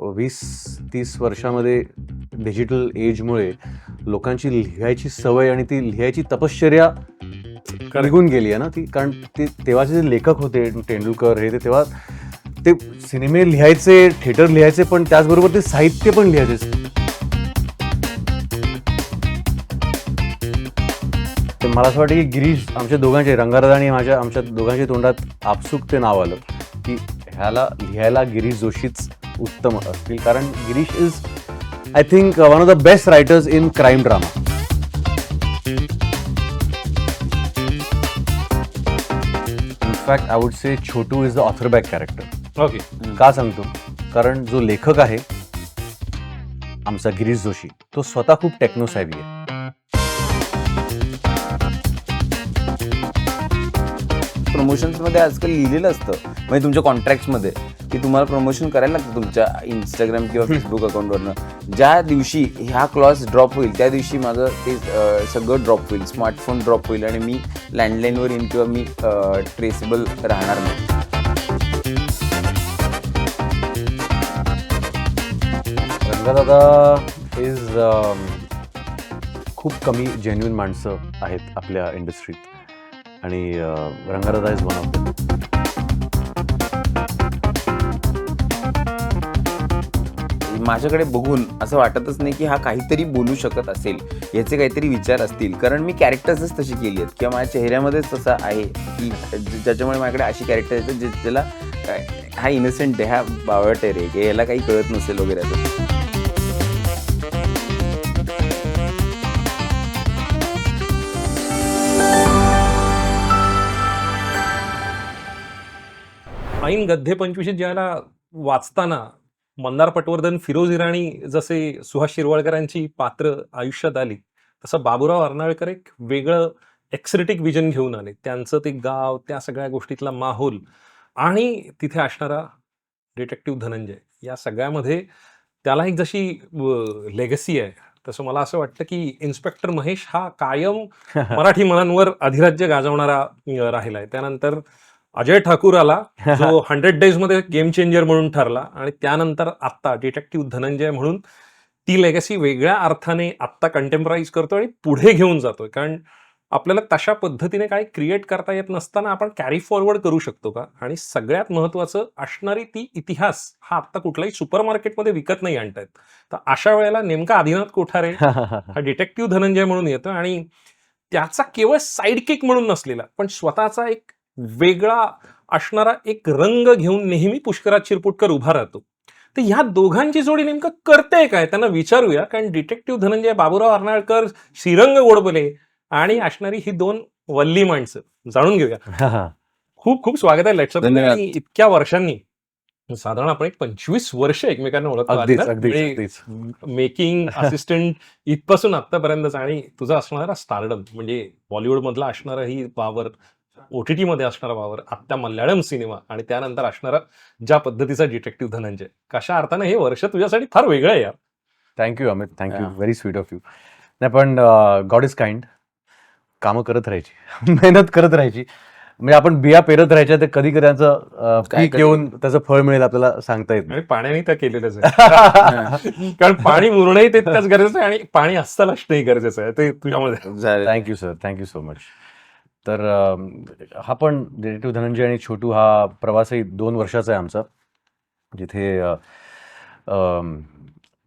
20-30 वर्षामध्ये डिजिटल एजमुळे लोकांची लिहायची सवय आणि ती लिहायची तपश्चर्या निघून गेली आहे ना ती. कारण ते तेव्हाचे जे लेखक होते तेंडुलकर हे, ते तेव्हा ते सिनेमे लिहायचे, थिएटर लिहायचे, पण त्याचबरोबर ते साहित्य पण लिहायचे. तर मला असं वाटतं की गिरीश आमच्या दोघांचे, रंगाराजा आणि आमच्या दोघांच्या तोंडात आपसूक ते नाव आलं की ह्याला लिहायला गिरीश जोशीच उत्तम असतील. कारण Girish is I think one of the best writers in crime drama. In fact I would say Chhotu is the author back character. Okay. का सांगतो? कारण जो लेखक आहे आमचा गिरीश जोशी, तो स्वतः खूप टेक्नो सॅव्ही आहे. प्रमोशन्समध्ये आजकाल लिहिलेलं असतं म्हणजे तुमच्या कॉन्ट्रॅक्ट्समध्ये की तुम्हाला प्रमोशन करायला लागतं तुमच्या इंस्टाग्राम किंवा फेसबुक अकाउंटवरनं. ज्या दिवशी ह्या क्लॉज ड्रॉप होईल त्या दिवशी माझं ते सगळं ड्रॉप होईल, स्मार्टफोन ड्रॉप होईल आणि मी लँडलाईनवर येईन किंवा मी ट्रेसेबल राहणार नाही. रंगादादा इज खूप कमी जेन्युइन माणसं आहेत आपल्या इंडस्ट्रीत आणि रंगादादा इज वन ऑफ देम. माझ्याकडे बघून असं वाटतच नाही की हा काहीतरी बोलू शकत असेल, याचे काहीतरी विचार असतील. कारण मी कॅरेक्टर्सच तशी केली आहेत किंवा माझ्या चेहऱ्यामध्येच तसं आहे की ज्याच्यामुळे माझ्याकडे अशी कॅरेक्टर येतात ज्याला हा इनोसेंट आहे, हा बावट आहे रे, की याला काही कळत नसेल वगैरे असं. ऐन गद्धे 25 ज्याला वाचताना मंदार पटवर्धन, फिरोज इराणी जसे सुहास शिरवाळकरांची पात्र आयुष्यात आली, तसं बाबूराव अर्नाळकर एक वेगळं एक्सरेटिक विजन घेऊन आले. त्यांचं ते गाव, त्या सगळ्या गोष्टीतला माहोल आणि तिथे असणारा डिटेक्टिव्ह धनंजय, या सगळ्यामध्ये त्याला एक जशी लेगसी आहे, तसं मला असं वाटतं की इन्स्पेक्टर महेश हा कायम मराठी मनांवर अधिराज्य गाजवणारा राहिला आहे. त्यानंतर अजय ठाकूर आला जो 100 डेज मध्ये गेम चेंजर म्हणून ठरला आणि त्यानंतर आत्ता डिटेक्टिव्ह धनंजय म्हणून ती लेगसी वेगळ्या अर्थाने आत्ता कंटेम्पराईज करतो आणि पुढे घेऊन जातोय. कारण आपल्याला तशा पद्धतीने काही क्रिएट करता येत नसताना आपण कॅरी फॉरवर्ड करू शकतो का? आणि सगळ्यात महत्वाचं असणारी ती इतिहास हा आत्ता कुठलाही सुपर मार्केटमध्ये विकत नाही आणतायत. तर अशा वेळेला नेमका आदिनाथ कोठारे हा डिटेक्टिव्ह धनंजय म्हणून येतो आणि त्याचा केवळ साईड किक म्हणून नसलेला पण स्वतःचा एक वेगळा असणारा एक रंग घेऊन नेहमी पुष्कराज शिरपुटकर उभा राहतो. तर ह्या दोघांची जोडी नेमकं करते काय त्यांना विचारूया. कारण डिटेक्टिव्ह धनंजय, बाबूराव अर्नाळकर, श्रीरंग गोडबोले आणि असणारी ही दोन वल्ली माणसं जाणून घेऊया. खूप खूप स्वागत आहे लक्षात. इतक्या वर्षांनी साधारण आपण एक 25 वर्ष एकमेकांना ओळखतो, मेकिंग असिस्टंट इथपासून आतापर्यंतच. आणि तुझा असणारा स्टारडम म्हणजे बॉलिवूड मधला असणारा ही वावर, OTT मध्ये असणारा वावर, आत्ता मल्याळम सिनेमा आणि त्यानंतर असणारा ज्या पद्धतीचा डिटेक्टिव्ह धनंजय, कशा अर्थाने हे वर्ष तुझ्यासाठी फार वेगळं आहे यार. Thank you Amit, thank you, very sweet of you. नाही पण गॉड इज काइंड. कामं करत राहायची, मेहनत करत राहायची, म्हणजे आपण बिया पेरत राहायच्या, ते कधी कधी त्याचं पीक येऊन त्याचं फळ मिळेल आपल्याला सांगता येत नाही. पाण्याने तर केलेलंच आहे कारण पाणी मुरणंही तितकंच गरजेचं आहे आणि पाणी असताना असणंही गरजेचं आहे, ते तुझ्यामध्ये. Thank you sir, thank you so much. तर हा पण डिटेक्टिव्ह धनंजय आणि छोटू हा प्रवासही 2 वर्षाचा आहे आमचा, जिथे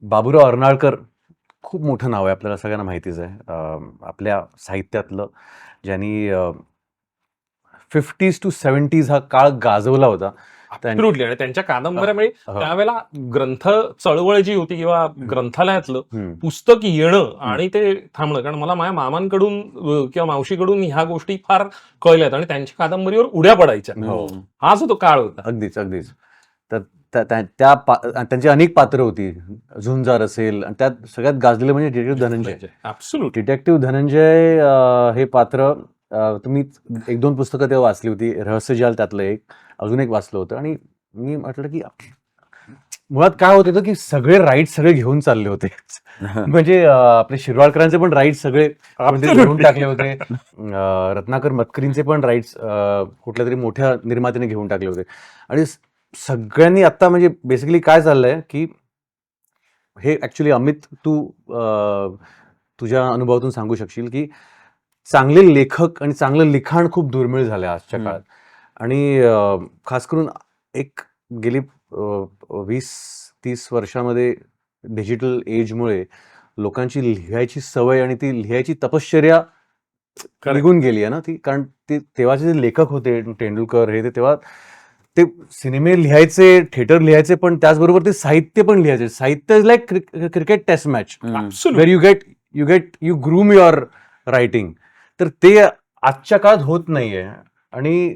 बाबूराव अर्नाळकर खूप मोठं नाव आहे, आपल्याला सगळ्यांना माहितीच आहे, आपल्या साहित्यातलं, ज्यांनी 50s to 70s हा काळ गाजवला होता. आणि त्यांच्या कादंबऱ्यामुळे त्यावेळेला ग्रंथ चळवळ जी होती किंवा ग्रंथालयातलं पुस्तक येणं आणि ते थांबणं, कारण मला माझ्या मामांकडून किंवा मावशीकडून ह्या गोष्टी फार कळल्यात आणि त्यांच्या कादंबरीवर उड्या पडायच्या. हा जो तो काळ होता. अगदीच अगदीच. तर त्यांची अनेक पात्र होती, झुंजार असेल, आणि त्यात सगळ्यात गाजलेलं म्हणजे detective Dhananjay. Absolute. Detective Dhananjay हे पात्र तुम्ही 1-2 पुस्तकं तेव्हा वाचली होती, रहस्यजाल त्यातलं एक, अजून एक वाचलं होतं. आणि मी म्हटलं की मुळात काय होत होतं की सगळे राईट्स सगळे घेऊन चालले होते. म्हणजे आपले शिरवाळकरांचे पण राईट्स सगळे घेऊन टाकले होते, रत्नाकर मतकरींचे पण राईट्स कुठल्या तरी मोठ्या निर्मात्याने घेऊन टाकले होते. आणि सगळ्यांनी आता म्हणजे बेसिकली काय चाललंय की हे ऍक्च्युली अमित तू तुझ्या अनुभवातून सांगू शकशील की चांगले लेखक आणि चांगलं लिखाण खूप दुर्मिळ झालं आजच्या हम्म. काळात. आणि खास करून एक गेली 20-30 वर्षामध्ये डिजिटल एजमुळे लोकांची लिहायची सवय आणि ती लिहायची तपश्चर्या Correct. निघून गेली आहे ना ती. कारण ते तेव्हाचे जे लेखक होते तेंडुलकर हे ते तेव्हा ते सिनेमे लिहायचे, थिएटर लिहायचे, पण त्याचबरोबर ते साहित्य पण लिहायचे. साहित्य is like cricket test match Absolutely. Where you groom your writing. तर ते आजच्या काळात होत नाहीये. आणि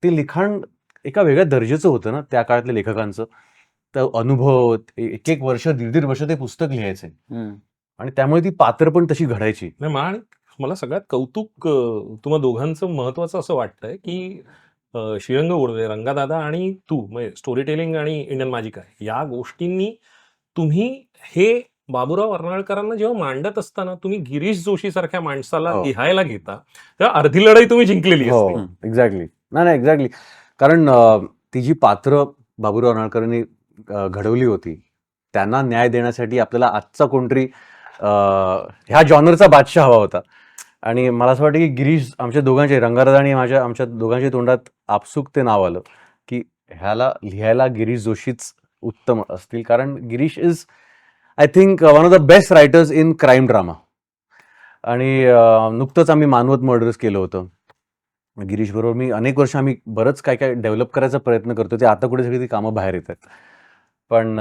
ते लिखाण एका वेगळ्या दर्जाचं होतं ना त्या काळातल्या लेखकांचं. तर अनुभव एक एक वर्ष, दीड वर्ष ते पुस्तक लिहायचे आणि त्यामुळे ती पात्र पण तशी घडायची. नाही मला सगळ्यात कौतुक तुम्हा दोघांचं महत्वाचं असं वाटतंय की श्रीरंग गोडबोले, रंगादादा आणि तू म्हणजे स्टोरी टेलिंग आणि इंडियन मॅजिक आहे या गोष्टींनी तुम्ही हे बाबूराव अर्नाळकरांना जेव्हा मांडत असताना तुम्ही गिरीश जोशी सारख्या माणसाला हो. लिहायला घेता तेव्हा अर्धी लढाई तुम्ही जिंकलेली हो, असते. एक्झॅक्टली. नाही एक्झॅक्टली. कारण ती जी पात्र बाबूराव अर्नाळकरांनी घडवली होती त्यांना न्याय देण्यासाठी आपल्याला आजचा कोणतरी ह्या जॉनरचा बादशाह हवा होता. आणि मला असं वाटतं की गिरीश आमच्या दोघांचे, रंगाराजा आणि आमच्या दोघांच्या तोंडात आपसूक ते नाव आलं की ह्याला लिहायला गिरीश जोशीच उत्तम असतील. कारण Girish is I think one of the best writers in crime drama. आणि नुकतंच आम्ही मानवत मर्डर्स केलं होतं गिरीश बरोबर. मी अनेक वर्ष आम्ही बरंच काय काय डेव्हलप करायचा प्रयत्न करतो. ते आता कुठे सगळी ती कामं बाहेर येत आहेत. पण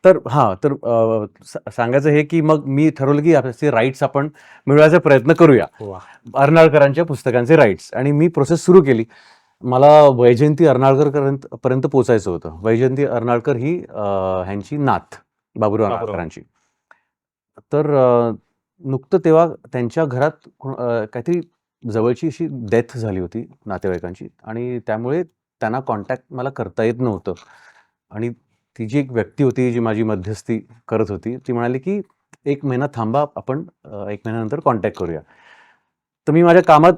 तर सांगायचं हे की मग मी ठरवलं की आपले राईट्स आपण मिळवायचा प्रयत्न करूया, वा. अर्नाळकरांच्या पुस्तकांचे राईट्स. आणि मी प्रोसेस सुरू केली. मला वैजयंती अर्नाळकर पर्यंत पोचायचं होतं. वैजयंती अर्नाळकर ही ह्यांची नात बाबूराव अर्नाळकरांची. तर नुकतं तेव्हा त्यांच्या घरात काहीतरी जवळची अशी डेथ झाली होती नातेवाईकांची आणि त्यामुळे त्यांना कॉन्टॅक्ट मला करता येत नव्हतं. आणि ती जी एक व्यक्ती होती जी माझी मध्यस्थी करत होती ती म्हणाली की 1 महिना थांबा, आपण 1 महिन्यानंतर कॉन्टॅक्ट करूया. तर मी माझ्या कामात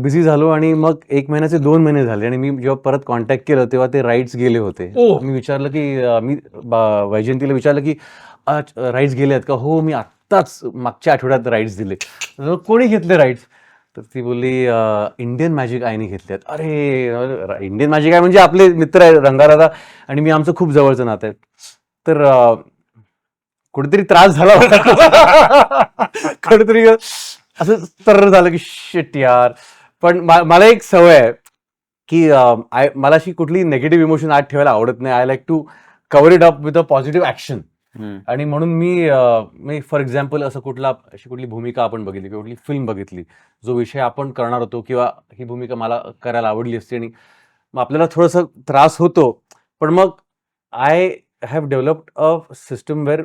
बिझी झालो आणि मग 1 महिन्याचे 2 महिने झाले आणि मी जेव्हा परत कॉन्टॅक्ट केलं तेव्हा ते राईट्स गेले होते. ओह. मी विचारलं की मी वैजयंतीला विचारलं की राईट्स गेले आहेत का? हो, मी आत्ताच मागच्या आठवड्यात राईट्स दिले. कोणी घेतले राईट्स? तर ती बोलली इंडियन मॅजिक आयने घेतल्यात. अरे, इंडियन मॅजिक आय म्हणजे आपले मित्र आहे रंगाराधा आणि मी, आमचं खूप जवळचं नातं आहे. तर कुठेतरी त्रास झाला कुठेतरी असं तर झालं की शिट यार. पण मला एक सवय आहे की मला अशी कुठली निगेटिव्ह इमोशन आत ठेवायला आवडत नाही. I like to cover it up with a positive action. आणि म्हणून मी फॉर एक्झाम्पल अशी कुठली भूमिका आपण बघितली किंवा कुठली फिल्म बघितली जो विषय आपण करणार होतो किंवा ही भूमिका मला करायला आवडली असते आणि मग आपल्याला थोडंसं त्रास होतो. पण मग I have developed a system where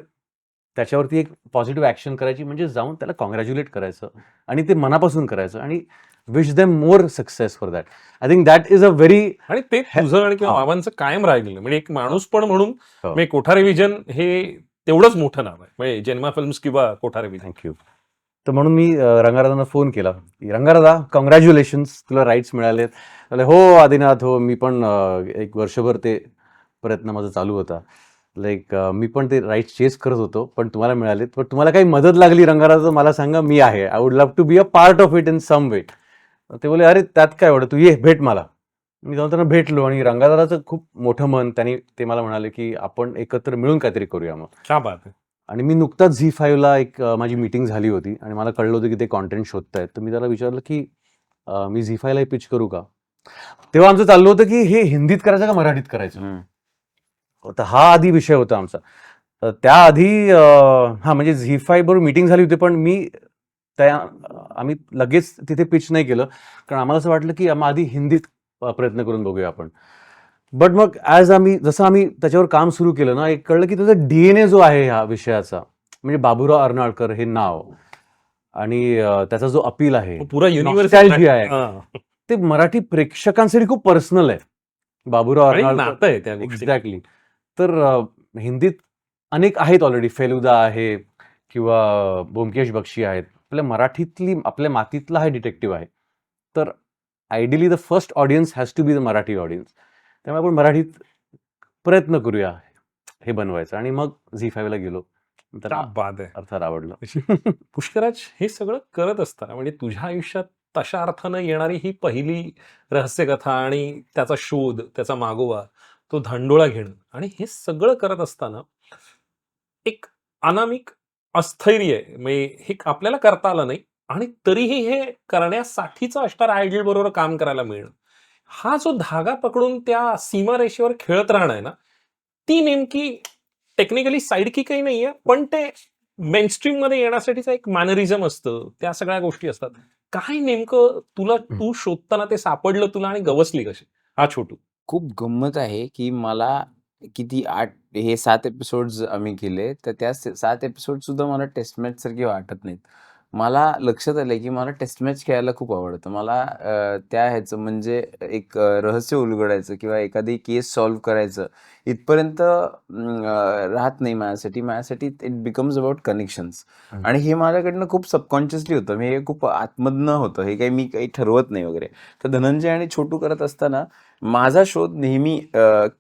त्याच्यावरती एक पॉझिटिव्ह ऍक्शन करायची, म्हणजे जाऊन त्याला कॉंग्रॅच्युलेट करायचं आणि ते मनापासून करायचं आणि wish them more success for that. I think that is a very. आणि ते तुझं आणि किंवा बाबांचं कायम राहिलेलं म्हणजे एक माणूस पण म्हणून हो. म्हणजे कोठारे विजन हे तेवढंच मोठं नाव आहे म्हणजे जन्मा फिल्म्स किंवा कोठारे विजन. थँक्यू. तर म्हणून मी रंगाराधांना फोन केला. रंगाराधा, कॉंग्रॅच्युलेशन्स, तुला राईट्स मिळालेत. हो आदिनाथ, हो मी पण एक वर्षभर ते प्रयत्न माझा चालू होता. लाईक मी पण ते राईट्स चेस करत होतो, पण तुम्हाला मिळालेत. पण तुम्हाला काही मदत लागली रंगाराधा मला सांगा, मी आहे. I would love to be a part of it in some way. ते बोले अरे त्यात काय एवढं, तू ये भेट मला. मी जाऊन त्यांना भेटलो आणि रंगाराधाचं खूप मोठं मन. त्यांनी ते मला म्हणाले की आपण एकत्र मिळून काहीतरी करूया मग. क्या बात आहे. आणि मी नुकताच झी5ला एक माझी मीटिंग झाली होती आणि मला कळलं होतं की ते कॉन्टेंट शोधतायत. तर मी त्याला विचारलं की मी झी5ला पिच करू का? तेव्हा आमचं चाललं होतं की हे हिंदीत करायचं का मराठीत करायचं. तर हा आधी विषय होता आमचा. त्याआधी म्हणजे झी5 बरोबर मीटिंग झाली होती, पण आम्ही लगेच तिथे पिच नाही केलं कारण आम्हाला असं वाटलं की आधी हिंदीत प्रयत्न करून बघूया आपण. बट मग जसं आम्ही त्याच्यावर काम सुरू केलं ना, एक कळलं की त्याचा DNA जो आहे ह्या विषयाचा, म्हणजे बाबूराव अर्नाळकर हे नाव आणि त्याचा जो अपील आहे, पुरा युनिव्हर्स nostalgia आहे, ते मराठी प्रेक्षकांसाठी खूप पर्सनल आहे. बाबूराव नातं आहे त्या गोष्टीत. एक्झॅक्टली. तर हिंदीत अनेक आहेत ऑलरेडी, फेलुदा आहे किंवा ब्योमकेश बक्षी आहेत. आपल्या मातीतला हा डिटेक्टिव्ह आहे. तर ideally the first audience has to be the Marathi audience. त्यामुळे आपण मराठीत प्रयत्न करूया हे बनवायचं आणि मग झी5 ला गेलो. तर क्या बात आहे. अर्थात आवडलं. पुष्कराज हे सगळं करत असताना म्हणजे तुझ्या आयुष्यात तशा अर्थानं येणारी ही पहिली रहस्यकथा आणि त्याचा शोध, त्याचा मागोवा, तो धांडोळा घेणं आणि हे सगळं करत असताना एक अनामिक अस्थैर्य आहे. म्हणजे हे आपल्याला करता आलं नाही आणि तरीही हे करण्यासाठीचं स्टार आयडल बरोबर काम करायला मिळणं. हा जो धागा पकडून त्या सीमारेषेवर खेळत राहणं आहे ना, ती नेमकी टेक्निकली साइडकी काही नाहीये, पण ते मेनस्ट्रीम मध्ये येण्यासाठीचा एक मॅनरिझम असतं. त्या सगळ्या गोष्टी असतात. काय नेमकं तू शोधताना ते सापडलं तुला आणि गवसली कशी? हा छोटू. खूप गंमत आहे, की मला किती 7 एपिसोड्स आम्ही केले. तर त्या 7 एपिसोड सुद्धा मला टेस्ट मॅच सारखे वाटत नाहीत. मला लक्षात आलंय, की मला टेस्ट मॅच खेळायला खूप आवडतं. मला त्या ह्याचं म्हणजे एक रहस्य उलगडायचं किंवा एखादी केस सॉल्व्ह करायचं इथपर्यंत राहत नाही माझ्यासाठी. माझ्यासाठी इट बिकम्स अबाउट कनेक्शन्स. आणि हे माझ्याकडनं खूप सबकॉन्शियसली होतं. हे खूप आतमधनं होतं. हे काही मी काही ठरवत नाही वगैरे. तर धनंजय आणि छोटू करत असताना माझा शोध नेहमी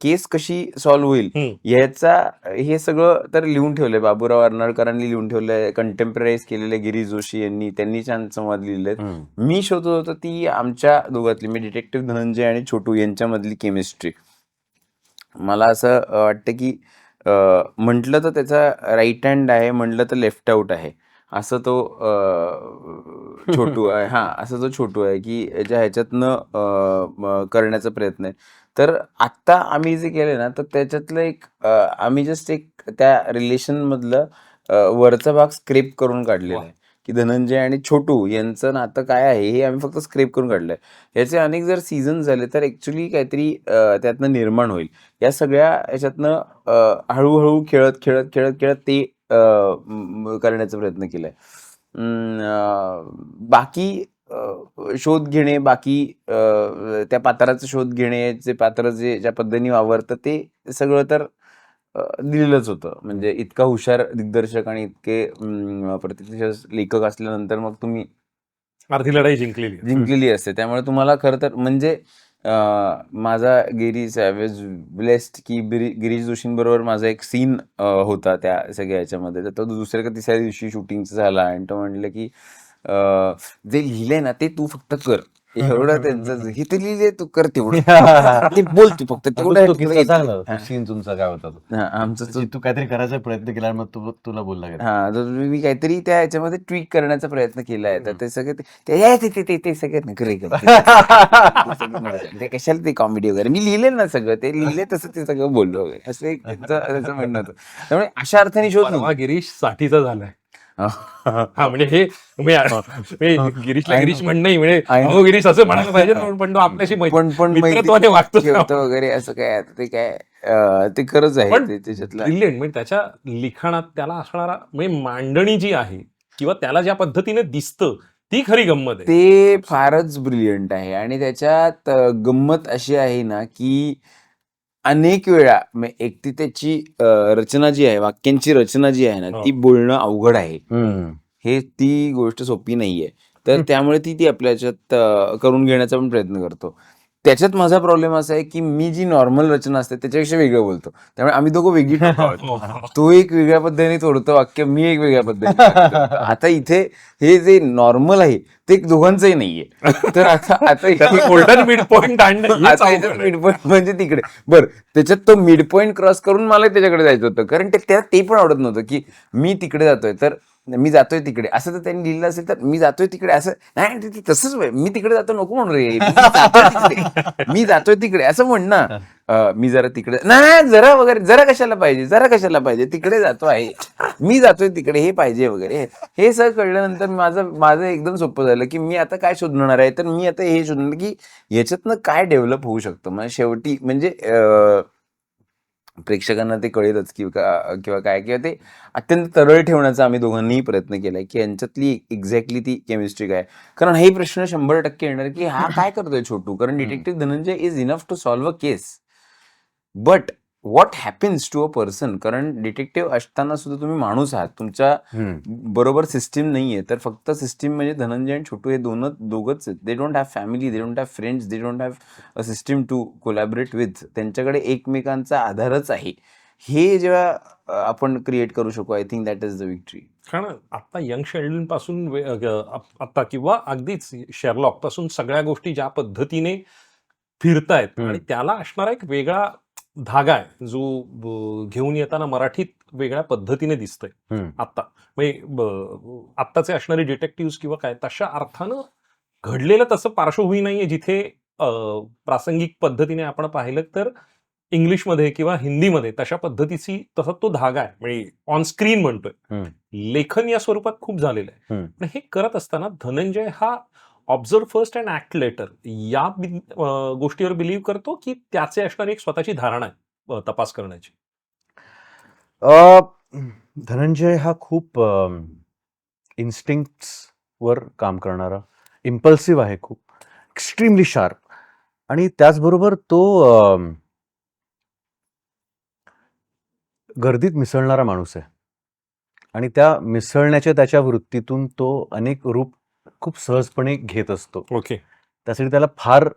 केस कशी सॉल्व्ह होईल याचा हे सगळं तर लिहून ठेवलंय. बाबूराव अर्नाळकरांनी लिहून ठेवलंय. कंटेम्परराईज केलेले गिरीश जोशी यांनी, त्यांनी छान संवाद लिहिलेत. मी शोधत होतो ती आमच्या दोघातली, मी डिटेक्टिव्ह धनंजय आणि छोटू यांच्यामधली केमिस्ट्री. मला असं वाटतं की म्हटलं तर त्याचा राईट हँड आहे, म्हटलं तर लेफ्ट आउट आहे, असं तो छोटू आहे. असं तो छोटू आहे की ज्या ह्याच्यातनं करण्याचा प्रयत्न आहे. तर आत्ता आम्ही जे केले ना, तर त्याच्यातलं एक आम्ही जस्ट एक त्या रिलेशन मधलं वरचा भाग स्क्रेप करून काढलेला आहे, की धनंजय आणि छोटू यांचं नातं काय आहे हे आम्ही फक्त स्क्रेप करून काढलंय. याचे अनेक जर सीझन झाले तर ऍक्च्युली काहीतरी त्यातनं निर्माण होईल. या सगळ्या याच्यातनं हळूहळू खेळत खेळत खेळत खेळत ते करण्याचा प्रयत्न केलाय. बाकी शोध घेणे, बाकी त्या पात्राचा शोध घेणे, जे पात्र ज्या पद्धतीने वावरतं ते सगळं तर दिलेलंच होतं. म्हणजे इतका हुशार दिग्दर्शक आणि इतके प्रतिष्ठित लेखक असल्यानंतर मग तुम्ही अर्धी लढाई जिंकलेली असते. त्यामुळे तुम्हाला खरं तर म्हणजे माझा गिरीश आय वॉज ब्लेस्ड की गिरीश जोशींबरोबर माझा एक सीन होता त्या सगळ्या ह्याच्यामध्ये. तर तो दुसऱ्या का तिसऱ्या दिवशी शूटिंगचा झाला आणि तो म्हणलं की जे लिहिलंय ना ते तू फक्त कर. एवढं त्यांचं हे ते लिहिले तू कर तेवढं. ते बोल तू फक्त तेवढं. सांग ना सीन तुमचा काय होता तो? आमचं तू काहीतरी करायचा प्रयत्न केला मग तुला बोलला तर मी काहीतरी त्या ह्याच्यामध्ये ट्विक करण्याचा प्रयत्न केलाय. तर ते सगळे ते सगळे नखरे ते कशाला ते कॉमेडी वगैरे मी लिहिले ना सगळं ते लिहिले तसं ते सगळं बोललो वगैरे असं एक त्याचं म्हणणं होतं. त्यामुळे अशा अर्थाने शोध परवा गिरीश साठीचा झालाय. म्हणजे हे गिरीशला गिरीश म्हणणं म्हणजे अहो गिरीश असं म्हणायला पाहिजे, पण तो आपल्याशी मित्रत्वाने वागतो वगैरे असं काय ते काय ते खरंच आहे त्याच्यातलं ब्रिलियंट. म्हणजे त्याच्या लिखाणात त्याला असणारा म्हणजे मांडणी जी आहे किंवा त्याला ज्या पद्धतीने दिसतं ती खरी गंमत आहे. ते फारच ब्रिलियंट आहे. आणि त्याच्यात गंमत अशी आहे ना की अनेक वेळा एक त्याची रचना जी आहे, वाक्यांची रचना जी आहे ना ती बोलणं अवघड आहे. हे ती गोष्ट सोपी नाहीये. तर त्यामुळे ती आपल्या याच्यात करून घेण्याचा पण प्रयत्न करतो. त्याच्यात माझा प्रॉब्लेम असा आहे की मी जी नॉर्मल रचना असते त्याच्यापेक्षा वेगळं बोलतो. त्यामुळे आम्ही दोघं वेगळी तो एक वेगळ्या पद्धतीने तोडतो वाक्य, मी एक वेगळ्या पद्धतीने. आता इथे हे जे नॉर्मल आहे ते दोघांचंही नाहीये. तर आता golden mid point mid point म्हणजे तिकडे बरं त्याच्यात तो मिड पॉइंट क्रॉस करून मला त्याच्याकडे जायचं होतं. कारण ते पण आवडत नव्हतं की मी तिकडे जातोय तर मी जातोय तिकडे असं. तर त्यांनी लिहिलं असेल तर मी जातोय तिकडे असं नाही, तसंच मी तिकडे जातो नको म्हणून रे, मी जातोय तिकडे असं म्हण ना. मी जरा तिकडे नाही जरा वगैरे, जरा कशाला पाहिजे तिकडे जातो आहे, मी जातोय तिकडे हे पाहिजे वगैरे. हे सगळं कळल्यानंतर माझं एकदम सोपं झालं की मी आता काय शोधणार आहे. तर मी आता हे शोधणार की याच्यातनं काय डेव्हलप होऊ शकतं. म्हणजे शेवटी म्हणजे प्रेक्षकांना ते कळेलच किंवा काय किंवा ते अत्यंत तरळ ठेवण्याचा आम्ही दोघांनीही प्रयत्न केलाय की यांच्यातली एक्झॅक्टली ती केमिस्ट्री काय. कारण हे प्रश्न 100% येणार की हा काय करतोय छोटू. कारण detective Dhananjay is enough to solve a case, but what happens to a person. कारण डिटेक्टिव्ह असताना सुद्धा तुम्ही माणूस आहात, तुमच्या बरोबर सिस्टीम नाहीये. तर फक्त सिस्टीम म्हणजे धनंजय आणि छोटू हे दोघंच आहेत. They don't have family, they don't have friends, they don't have a system to collaborate with. त्यांच्याकडे एकमेकांचा आधारच आहे. हे जेव्हा आपण क्रिएट करू शकू, I think that is the victory. कारण आता यंग शेल्डन पासून आता किंवा अगदीच शेरलॉक पासून सगळ्या गोष्टी ज्या पद्धतीने फिरतायत आणि त्याला असणारा एक वेगळा धागा आहे जो घेऊन येताना मराठीत वेगळ्या पद्धतीने दिसतोय आता. म्हणजे आत्ताचे असणारे डिटेक्टिव्ह किंवा काय तशा अर्थानं घडलेलं तसं पार्श्वभूमी नाहीये जिथे प्रासंगिक पद्धतीने आपण पाहिलं तर इंग्लिशमध्ये किंवा हिंदीमध्ये तशा पद्धतीची तसा तो धागा आहे. म्हणजे ऑन स्क्रीन म्हणतोय, लेखन या स्वरूपात खूप झालेलं आहे. पण हे करत असताना धनंजय हा observe first and act later या गोष्टीवर बिलीव्ह करतो की त्याचे असणारी एक स्वतःची धारणा आहे तपास करण्याची. धनंजय हा खूप इन्स्टिंक्ट्स वर काम करणारा, इम्पल्सिव्ह आहे, खूप एक्स्ट्रीमली शार्प, आणि त्याचबरोबर तो गर्दीत मिसळणारा माणूस आहे आणि त्या मिसळण्याच्या त्याच्या वृत्तीतून तो अनेक रूप खूप सहजपणे घेत असतो. ओके. त्यासाठी त्याला फार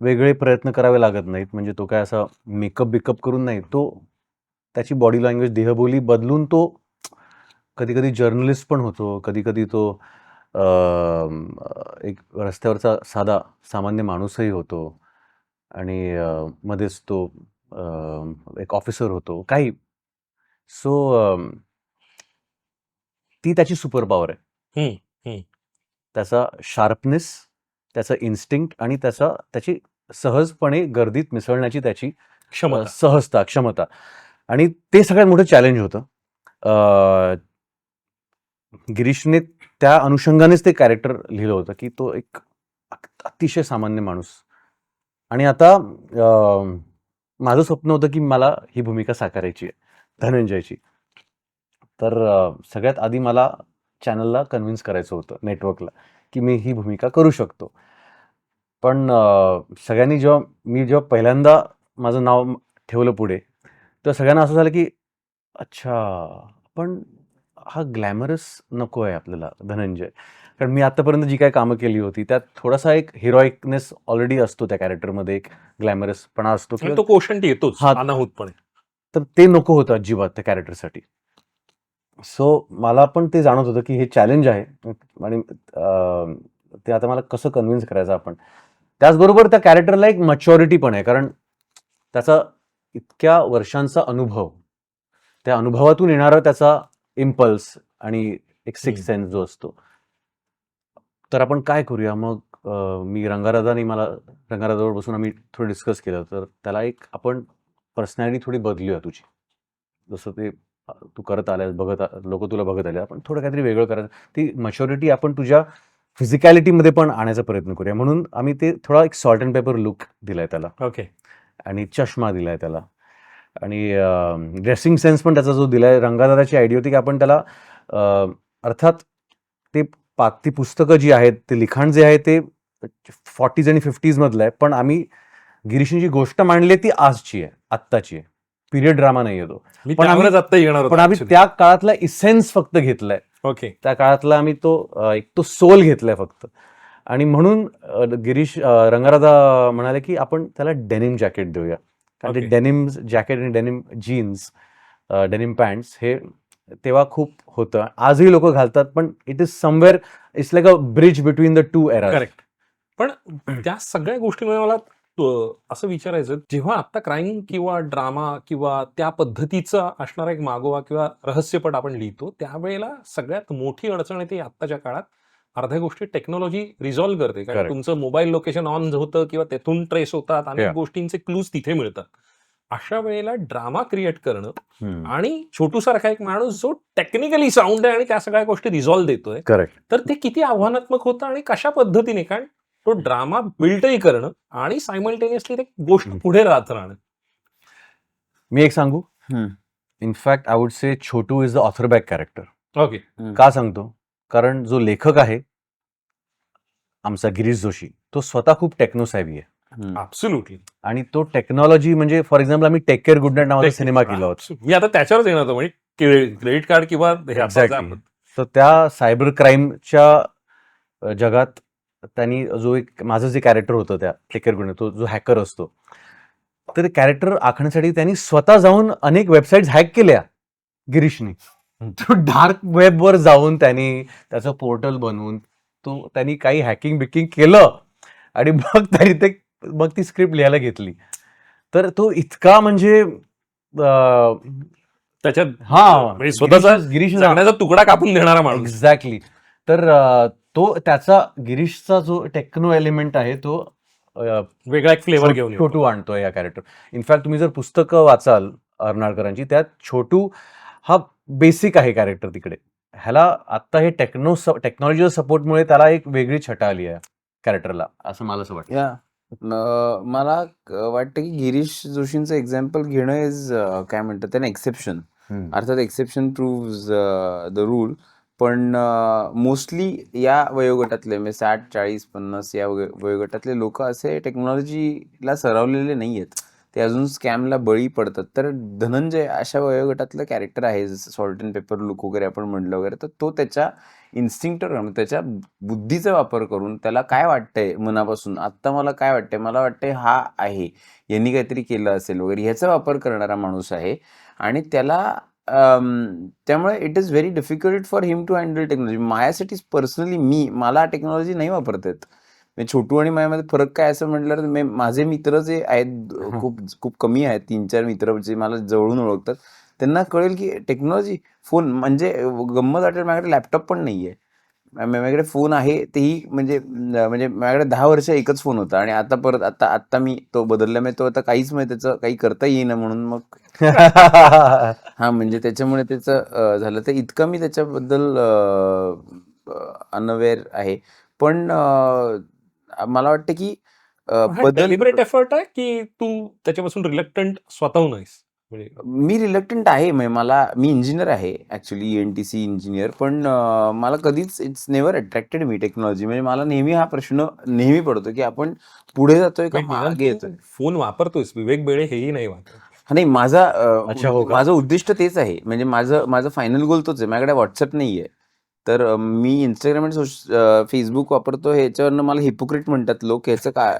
वेगळे प्रयत्न करावे लागत नाहीत. म्हणजे तो काय असा मेकअप बिकअप करून नाही, तो त्याची बॉडी लँग्वेज, देहबोली बदलून तो कधी कधी जर्नलिस्ट पण होतो, कधी कधी तो एक रस्त्यावरचा साधा सामान्य माणूसही होतो, आणि मध्येच तो एक ऑफिसर होतो काही. सो ती त्याची सुपर पॉवर आहे. त्याचा शार्पनेस, त्याचा इन्स्टिंक्ट आणि त्याची सहजपणे गर्दीत मिसळण्याची त्याची सहजता, क्षमता, आणि ते सगळ्यात मोठं चॅलेंज होतं. गिरीशने त्या अनुषंगानेच ते कॅरेक्टर लिहिलं होतं की तो एक अतिशय सामान्य माणूस. आणि आता माझं स्वप्न होतं की मला ही भूमिका साकारायची आहे धनंजयची. तर सगळ्यात आधी मला चॅनलला कन्व्हिन्स करायचं होतं, नेटवर्कला, की मी ही भूमिका करू शकतो. पण सगळ्यांनी जेव्हा पहिल्यांदा माझं नाव ठेवलं पुढे, तेव्हा सगळ्यांना असं झालं की अच्छा, पण हा ग्लॅमरस नको आहे आपल्याला धनंजय. कारण मी आतापर्यंत जी काय कामं केली होती त्यात थोडासा एक हिरोईकनेस ऑलरेडी असतो त्या कॅरेक्टरमध्ये, एक ग्लॅमरसपणा असतो, तो कोशंट येतोच अनाहूतपणे. तर ते नको होतं अजिबात त्या कॅरेक्टरसाठी. सो मला पण ते जाणवत होतं की हे चॅलेंज आहे आणि ते आता मला कसं कन्व्हिन्स करायचं आपण. त्याचबरोबर त्या कॅरेक्टरला एक मॅच्युरिटी पण आहे, कारण त्याचा इतक्या वर्षांचा अनुभव, त्या अनुभवातून येणारा त्याचा इम्पल्स आणि एक सिक्स सेन्स जो असतो. तर आपण काय करूया मग, मी रंगाराजावर बसून आम्ही थोडं डिस्कस केलं. तर त्याला एक आपण पर्सनॅलिटी थोडी बदलूया तुझी, जसं ते तू करत आल्यास, लोक तुला बघत आले, आपण थोडं काहीतरी वेगळं करायचं. ती मॅच्युरिटी आपण तुझ्या फिजिकॅलिटीमध्ये पण आणायचा प्रयत्न करूया. म्हणून आम्ही ते थोडा एक सॉल्ट अँड पेपर लुक दिलाय त्याला. ओके. आणि चष्मा दिलाय त्याला, आणि ड्रेसिंग सेन्स पण त्याचा जो दिलाय. रंगादादाची आयडिया होती की आपण त्याला अर्थात ती पुस्तकं जी आहेत, ते लिखाण जे आहे ते 40s आणि 50s मधलं आहे, पण आम्ही गिरीशने जी गोष्ट मांडली ती आजची आहे, आत्ताची आहे, पिरियड ड्रामा नाही येतो. पण आम्ही त्या काळातला इसेन्स फक्त घेतलाय. ओके. त्या काळातला आम्ही तो सोल घेतलाय फक्त. आणि म्हणून रंगाराजा म्हणाले की आपण त्याला डेनिम जॅकेट देऊया, कारण ते डेनिम जॅकेट आणि डेनिम जीन्स, डेनिम पॅन्ट्स हे तेव्हा खूप होतं. आजही लोक घालतात, पण it is somewhere, it's like a bridge between the two era. Correct. पण त्या सगळ्या गोष्टींमध्ये मला असं विचारायचं, जेव्हा आता क्राईम किंवा ड्रामा किंवा त्या पद्धतीचा असणारा एक मागोवा किंवा रहस्यपट आपण लिहितो, त्यावेळेला सगळ्यात मोठी अडचण येते आत्ताच्या काळात. अर्ध्या गोष्टी टेक्नॉलॉजी रिझॉल्व्ह करते, कारण तुमचं मोबाईल लोकेशन ऑन होतं किंवा तेथून ट्रेस होतात, अनेक गोष्टींचे क्लूज तिथे मिळतात. अशा वेळेला ड्रामा क्रिएट करणं आणि छोटूसारखा एक माणूस जो टेक्निकली साऊंड आहे आणि त्या सगळ्या गोष्टी रिझॉल्व्ह देतोय, तर ते किती आव्हानात्मक होतं आणि कशा पद्धतीने, कारण तो ड्रामा बिल्डही करणं आणि सायमल्टेनियसली ते गोष्ट पुढे राहत राहणं. मी एक सांगू, in fact I would say Chhotu is the author back character. Okay. का सांगतो, कारण जो लेखक आहे आमचा गिरीश जोशी, तो स्वतः खूप टेक्नो सॅव्ही आहे. ऍब्सोल्युटली. आणि तो टेक्नॉलॉजी, म्हणजे फॉर एक्झाम्पल आम्ही टेक केअर गुड नाईट नावाचा सिनेमा केला होता. मी आता त्याच्यावरच येणार होतो, म्हणजे क्रेडिट कार्ड किंवा तर त्या सायबर क्राईमच्या जगात त्यांनी जो एक माझं जे कॅरेक्टर होतं त्या टेक केअर गुड नाईट, तो जो हॅकर असतो, तर कॅरेक्टर आखण्यासाठी त्यांनी स्वतः जाऊन अनेक वेबसाईट हॅक केल्या गिरीशने. तो डार्क वेबवर जाऊन त्यांनी त्याचं पोर्टल बनवून त्यांनी काही हॅकिंग बिकिंग केलं आणि मग ती स्क्रिप्ट लिहायला घेतली. तर तो इतका म्हणजे त्याच्यात हा म्हणजे स्वतःचा गिरीश जगण्याचा तुकडा कापून देणारा माणूस. एक्झॅक्टली. तर तो त्याचा गिरीशचा जो टेक्नो एलिमेंट आहे तो वेगळा एक फ्लेवर घेऊन येतो. छोटू आणतोय या कॅरेक्टर. इनफॅक्ट तुम्ही जर पुस्तकं वाचाल अर्नाळकरांची, त्यात छोटू हा बेसिक आहे कॅरेक्टर तिकडे. ह्याला आता हे टेक्नॉलॉजीच्या सपोर्टमुळे त्याला एक वेगळी छटा आली आहे कॅरेक्टरला, असं मला असं वाटतं. या मला वाटतं की गिरीश जोशींचं एक्झाम्पल घेणं इज काय म्हणतात त्याने एक्सेप्शन. अर्थात एक्सेप्शन प्रूव्ज द रूल. पण मोस्टली या वयोगटातले म्हणजे 60, 40, 50 या वयोगटातले लोक असे टेक्नॉलॉजीला सरावलेले नाही आहेत. ते अजून स्कॅमला बळी पडतात. तर धनंजय अशा वयोगटातलं कॅरेक्टर आहे, जसं सॉल्ट अँड पेपर लुक वगैरे आपण म्हणलं वगैरे. तर तो त्याच्या इन्स्टिंक्टवर, त्याच्या बुद्धीचा वापर करून त्याला काय वाटतंय मनापासून, आत्ता मला काय वाटतंय, मला वाटतंय हा आहे, यांनी काहीतरी केलं असेल वगैरे, ह्याचा वापर करणारा माणूस आहे. आणि त्याला त्यामुळे it is very difficult for him to handle technology. माझ्यासाठी पर्सनली मला टेक्नॉलॉजी नाही वापरता येत. छोटू आणि माझ्यामध्ये फरक काय असं म्हटलं तर माझे मित्र जे आहेत खूप खूप कमी आहेत, 3-4 मित्र जे मला जवळून ओळखतात, त्यांना कळेल की टेक्नॉलॉजी फोन म्हणजे गंमत वाटेल. माझ्याकडे लॅपटॉप पण नाहीये, माझ्याकडे फोन आहे तेही म्हणजे माझ्याकडे 10 वर्ष एकच फोन होता आणि आता परत आता मी तो बदलल्यामुळे तो आता काहीच म्हणजे त्याचं काही करता येईना म्हणून मग हा म्हणजे त्याच्यामुळे त्याचं झालं. तर इतकं मी त्याच्याबद्दल अनअवेअर आहे. पण मला वाटतं की बदल डेलिबरेट एफर्ट आहे की तू त्याच्यापासून रिलक्टंट स्वतःहून आहेस? म्हणजे मी रिलक्टंट आहे. म्हणजे मी इंजिनियर आहे ऍक्च्युली, ENTC इंजिनियर. पण मला कधीच it's never attracted me technology. म्हणजे मला नेहमी हा प्रश्न नेहमी पडतो की आपण पुढे जातोय का मागे येतोय. फोन वापरतोयस, विवेक बेळे हेही नाही वापरत. नाही, अच्छा, हो का? माझं उद्दिष्ट तेच आहे. म्हणजे माझं फायनल गोल तोच आहे. माझ्याकडे व्हॉट्सअप नाहीये. तर मी इंस्टाग्राम आणि फेसबुक वापरतो. ह्याच्यावरनं मला हिपोक्रेट म्हणतात लोक. ह्याचं काय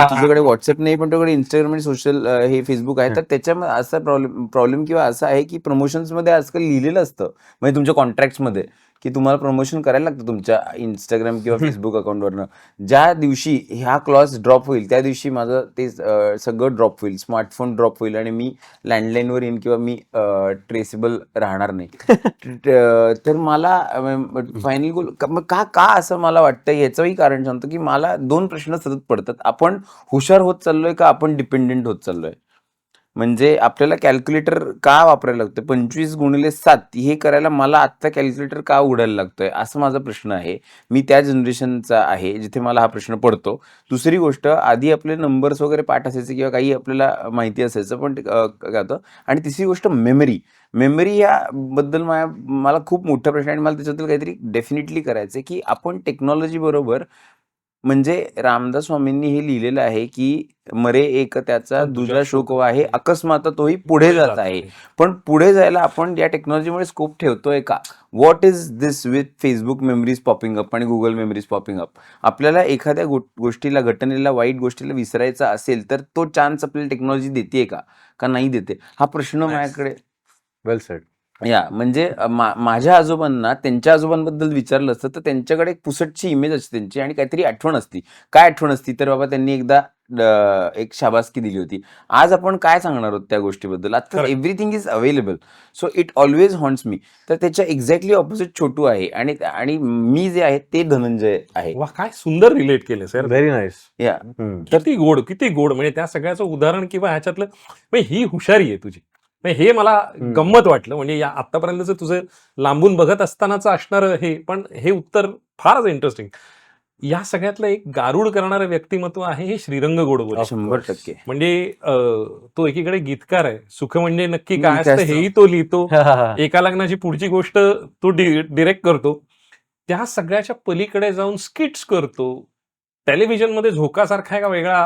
तुझ्याकडे व्हॉट्सअप नाही पण तुझ्याकडे इंस्टाग्राम आणि सोशल हे फेसबुक आहे. तर त्याच्यामध्ये असा प्रॉब्लेम किंवा असा आहे की प्रमोशन्समध्ये आजकाल लिहिलेलं असतं, म्हणजे तुमच्या कॉन्ट्रॅक्ट्समध्ये, की तुम्हाला प्रमोशन करायला लागतं तुमच्या इंस्टाग्राम किंवा फेसबुक अकाउंटवरनं. ज्या दिवशी ह्या क्लॉज ड्रॉप होईल त्या दिवशी माझं ते सगळं ड्रॉप होईल, स्मार्टफोन ड्रॉप होईल आणि मी लँडलाईनवर येईन किंवा मी ट्रेसेबल राहणार नाही. तर मला फायनल गोल का असं मला वाटतं, याचंही कारण सांगतो की मला 2 प्रश्न सतत पडतात. आपण हुशार होत चाललोय का आपण डिपेंडेंट होत चाललोय? म्हणजे आपल्याला कॅल्क्युलेटर का वापरायला लागतं? 25x7 हे करायला मला आत्ता कॅल्क्युलेटर का उघडायला लागतोय, असं माझा प्रश्न आहे. मी त्या जनरेशनचा आहे जिथे मला हा प्रश्न पडतो. दुसरी गोष्ट, आधी आपले नंबर्स वगैरे पाठ असायचे किंवा काही आपल्याला माहिती असायचं, पण काय होतं. आणि तिसरी गोष्ट मेमरी याबद्दल मला खूप मोठा प्रश्न आहे आणि मला त्याच्याबद्दल काहीतरी डेफिनेटली करायचं आहे, की आपण टेक्नॉलॉजी बरोबर, म्हणजे रामदास स्वामींनी हे लिहिलेलं आहे की मरे एक त्याचा दुजा शोक आहे, अकस्मात तोही पुढे जात आहे. पण पुढे जायला आपण या टेक्नॉलॉजीमुळे स्कोप ठेवतोय का? What is this with Facebook memories popping up आणि गुगल मेमरीज पॉपिंग अप? आपल्याला एखाद्या गोष्टीला, घटनेला, वाईट गोष्टीला विसरायचा असेल तर तो चान्स आपल्याला टेक्नॉलॉजी देते का नाही देते? हा प्रश्न माझ्याकडे. वेल सेड. म्हणजे माझ्या आजोबांना त्यांच्या आजोबांबद्दल विचारलं असतं तर त्यांच्याकडे एक पुसटची इमेज असते त्यांची आणि काहीतरी आठवण असती. काय आठवण असती? तर बाबा त्यांनी एकदा एक शाबासकी दिली होती. आज आपण काय सांगणार आहोत त्या गोष्टीबद्दल? आता everything is available, so it always haunts me. तर त्याच्या एक्झॅक्टली ऑपोजिट छोटू आहे आणि मी जे आहे ते धनंजय आहे. वा, काय सुंदर रिलेट केलं सर. Very nice. या किती गोड म्हणजे त्या सगळ्याचं उदाहरण किंवा ह्याच्यातलं म्हणजे ही हुशारी आहे तुझी. म्हणजे हे मला गंमत वाटलं. म्हणजे या आतापर्यंतचं तुझं लांबून बघत असतानाच असणारं हे, पण हे उत्तर फारच इंटरेस्टिंग. या सगळ्यातलं एक गारुड करणारं व्यक्तिमत्व आहे हे श्रीरंग गोडबोले. 100%. म्हणजे तो एकीकडे गीतकार आहे, सुख म्हणजे नक्की काय काय असतं असतं? हेही तो लिहितो, एका लग्नाची पुढची गोष्ट तो डिरेक्ट करतो. त्या सगळ्याच्या पलीकडे जाऊन स्किट्स करतो, टेलिव्हिजनमध्ये झोकासारखा एका वेगळा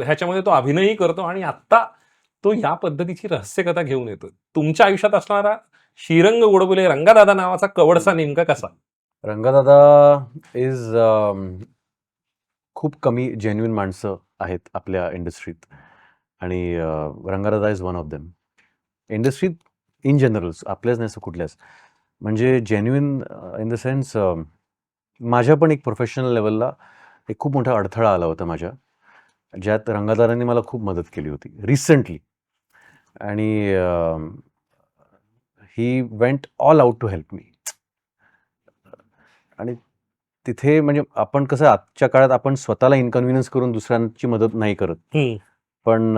ह्याच्यामध्ये तो अभिनयही करतो आणि आत्ता तो या पद्धतीची रहस्यकथा घेऊन येतो. तुमच्या आयुष्यात असणारा श्रीरंग गोडबोले, रंगादादा नावाचा कवडसा नेमका कसा? रंगादादा इज खूप कमी जेन्युइन माणसं आहेत आपल्या इंडस्ट्रीत. आणि रंगादादा इज वन ऑफ देम. इंडस्ट्रीत इन जनरल, आपल्याच नाही कुठल्याच, म्हणजे जेन्युइन इन द सेन्स माझ्या पण एक प्रोफेशनल लेवलला एक खूप मोठा अडथळा आला होता माझ्या, ज्यात रंगादारांनी मला खूप मदत केली होती रिसेंटली. आणि he went all out to help me. आणि तिथे म्हणजे आपण कसं आजच्या काळात आपण स्वतःला इन्कन्व्हिनियन्स करून दुसऱ्यांची मदत नाही करत, हम्म. पण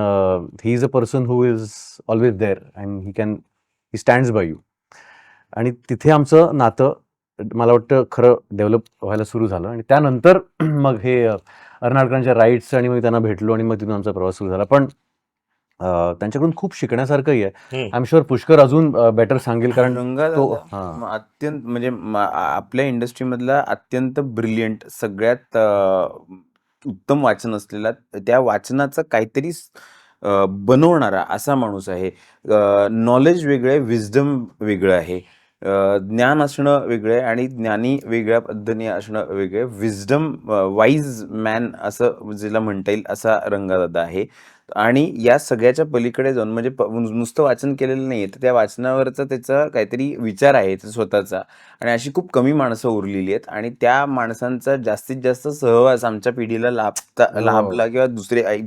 he is a person who is always there and he stands by you. आणि तिथे आमचं नातं मला वाटतं खरं डेव्हलप व्हायला सुरू झालं. आणि त्यानंतर मग हे अर्नाळकरांच्या राईट्स आणि मग त्यांना भेटलो आणि मग तिथून आमचा प्रवास सुरू झाला. पण त्यांच्याकडून खूप शिकण्यासारखंही आहे. आय एम शुअर पुष्कर अजून बेटर सांगेल, कारण तो रंगादादा अत्यंत म्हणजे आपल्या इंडस्ट्रीमधला अत्यंत ब्रिलियंट, सगळ्यात उत्तम वाचन असलेला, त्या वाचनाचं काहीतरी बनवणारा असा माणूस आहे. नॉलेज वेगळं आहे, विजडम वेगळं आहे, ज्ञान असणं वेगळं आहे आणि ज्ञानी वेगळ्या पद्धतीने असणं वेगळं आहे. विजडम वाईज मॅन असं ज्याला म्हणता येईल असा रंगादादा आहे. आणि या सगळ्याच्या पलीकडे जाऊन म्हणजे नुसतं वाचन केलेलं नाहीये, तर त्या वाचनावरचा त्याचा काहीतरी विचार आहे स्वतःचा. आणि अशी खूप कमी माणसं उरलेली आहेत आणि त्या माणसांचा जास्तीत जास्त सहवास आमच्या पिढीला लाभला किंवा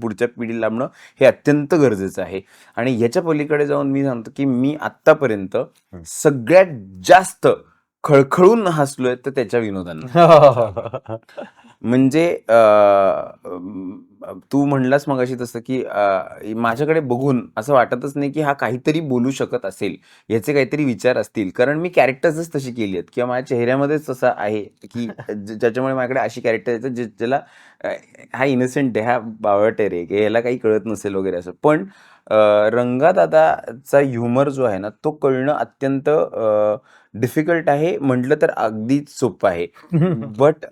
पुढच्या पिढीला लाभणं हे अत्यंत गरजेचं आहे. आणि ह्याच्या पलीकडे जाऊन मी सांगतो की मी आत्तापर्यंत सगळ्यात जास्त खळखळून हसलोय तर त्याच्या विनोदांना. म्हणजे तू म्हणलास मग अशी तसं की माझ्याकडे बघून असं वाटतच नाही की हा काहीतरी बोलू शकत असेल, याचे काहीतरी विचार असतील, कारण मी कॅरेक्टर्सच तशी केली आहेत किंवा माझ्या चेहऱ्यामध्येच तसं आहे की ज्याच्यामुळे माझ्याकडे अशी कॅरेक्टर येतात ज्याला हा इनोसेंट आहे, हा बावळट आहे रे, की याला काही कळत नसेल वगैरे असं. पण रंगादादाचा ह्युमर जो आहे ना, तो कळणं अत्यंत डिफिकल्ट आहे, म्हटलं तर अगदीच सोपं आहे. बट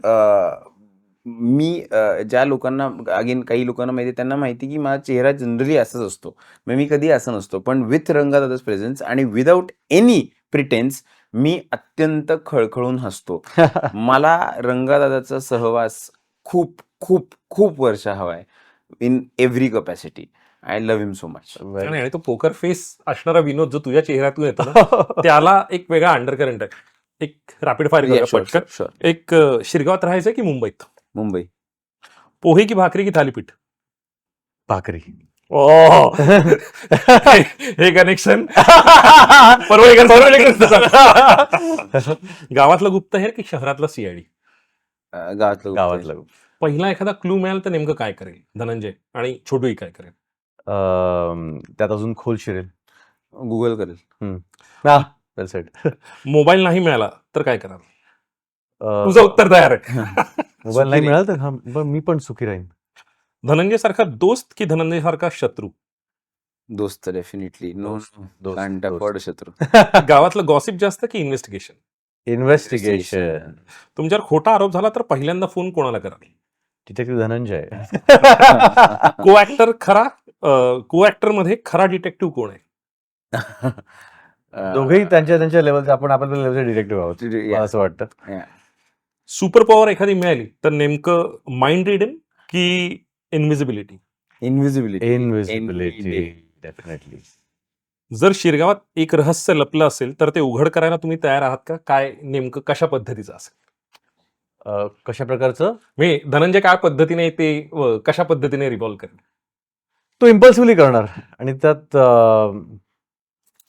मी ज्या लोकांना अगेन काही लोकांना माहिती, त्यांना माहिती की माझा चेहरा जनरली असाच असतो, मग मी कधी असं नसतो. पण विथ रंगादादाच प्रेझेन्स आणि विदाऊट एनी प्रिटेन्स मी अत्यंत खळखळून हसतो. मला रंगादादाचा सहवास खूप खूप खूप वर्ष हवाय in every capacity. I love him so much. आणि तो पोकर फेस असणारा विनोद जो तुझ्या चेहऱ्यातून येतो ना, त्याला एक वेगळा अंडरकरंट आहे. एक रॅपिड फायर करूया पटकन. एक शिरगावात राहायचंय की मुंबईत? मुंबई. पोहे की भाकरी की थालीपीठ? भाकरी. हे कनेक्शन गावातलं गुप्तहेर की शहरातलं सीआयडी? गावातलं. पहिला एखादा क्लू मिळाला तर नेमकं काय करेल धनंजय आणि छोटूही काय करेल? त्यात अजून खोल शिरेल. गुगल करेल. वेल सेड. मोबाईल नाही मिळाला तर काय कराल? तुझं उत्तर तयार आहे. मोबाईल नाही मिळाला तर मी पण सुखी राहीन. धनंजय सारखा दोस्त की धनंजय सारखा शत्रू? दोस्त डेफिनेटली. नो दोस्त. शत्रू. गावातलं गॉसिप जास्त की इन्व्हेस्टिगेशन? इन्व्हेस्टिगेशन. तुमच्यावर खोटा आरोप झाला तर पहिल्यांदा फोन कोणाला कराल? डिटेक्टिव्ह धनंजय. को ऍक्टर मध्ये खरा डिटेक्टिव्ह कोण आहे? दोघेही त्यांच्या लेवलचे, आपण आपल्या लेवलचे डिटेक्टिव्ह आहोत मला असं वाटतं. सुपर पॉवर एखादी मिळाली तर नेमकं माइंड रिडिंग की इनव्हिजिबिलिटी? इनव्हिजिबिलिटी डेफिनेटली. जर शिरगावात एक रहस्य लपलं असेल तर ते उघड करायला तुम्ही तयार आहात का? काय नेमकं कशा पद्धतीचं असेल? कशा प्रकारचं? मी धनंजय काय पद्धतीने ते कशा पद्धतीने रिव्हॉल्व करेल? तो इम्पल्सिव्हली करणार आणि त्यात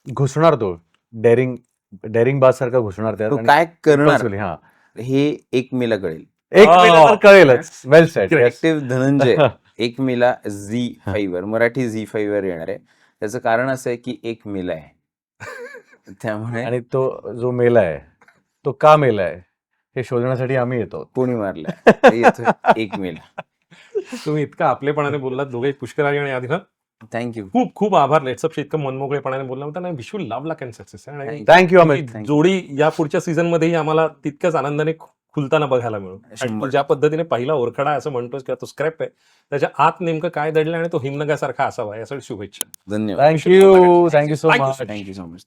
घुसणार, तो डेअरिंग बाज सारखा घुसणार त्यात. काय करणार हा हे 1 मेला कळेल. 1 मेला तर कळेलच. वेल सेड. डिटेक्टिव्ह धनंजय 1 मेला झी5 वर, मराठी झी5 वर येणार आहे. त्याचं कारण असं आहे की 1 मेला आहे त्यामुळे. आणि तो जो मेला आहे तो का मेला आहे हे शोधण्यासाठी आम्ही येतो. कोणी मारलाय 1 मेला. तुम्ही इतका आपलेपणाने बोललात दोघे, पुष्कर आणि आधी. थँक्यू. खूप खूप आभार. लेट्सअपशी इतकं मनमोकळेपणाने बोलला होता. Wish you love luck and success. Thank you Amit. जोडी या पुढच्या सीझन मध्येही आम्हाला तितक्याच आनंदाने खुलताना बघायला मिळू. आणि ज्या पद्धतीने पहिला ओरखडा आहे असं म्हणतोस किंवा तो स्क्रिप्ट आहे, त्याच्या आत नेमकं काय दडलं आणि तो हिमनगासारखा असावा यासाठी शुभेच्छा. धन्यवाद. Thank you so much. Thank you so much.